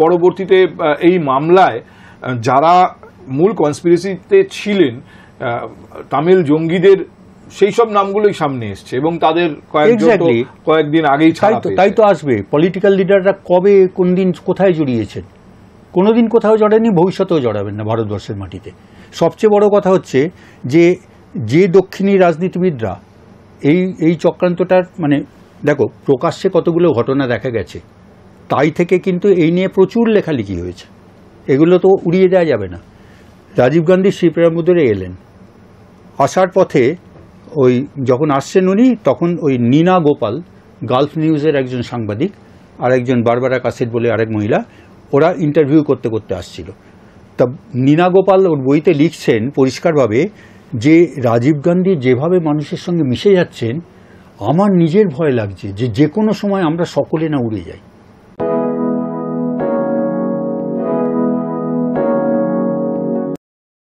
পরবর্তীতে এই মামলায় যারা মূল কনস্পিরেসিতে ছিলেন তামিল জঙ্গিদের সেই সব নামগুলোই সামনে এসছে এবং তাদের কয়েকদিন আগেই ছাড়া পেয়েছে। তাই তো আসবে। পলিটিক্যাল লিডাররা কবে কোন দিন কোথায় জড়িয়েছেন? কোনোদিন কোথাও জড়ায়নি, ভবিষ্যতেও জড়াবেন না ভারতবর্ষের মাটিতে। সবচেয়ে বড় কথা হচ্ছে যে দক্ষিণী রাজনীতিবিদরা এই চক্রান্তটার মানে দেখো প্রকাশ্যে কতগুলো ঘটনা দেখা গেছে, তাই থেকে কিন্তু এই নিয়ে প্রচুর লেখালেখি হয়েছে, এগুলো তো উড়িয়ে দেওয়া যাবে না। রাজীব গান্ধী শ্রীপেরাম্বুদুরে এলেন, আসার পথে ওই যখন আসছেন উনি তখন ওই নীনা গোপাল গালফ নিউজের একজন সাংবাদিক আর একজন বারবারা কাসেট বলে আরেক মহিলা, ওরা ইন্টারভিউ করতে করতে আসছিল। তা নীনা গোপাল ওর বইতে লিখছেন পরিষ্কারভাবে যে রাজীব গান্ধী যেভাবে মানুষের সঙ্গে মিশে যাচ্ছেন, আমার নিজের ভয় লাগছে যে কোনো সময় আমরা সকলে না উড়ে যাই।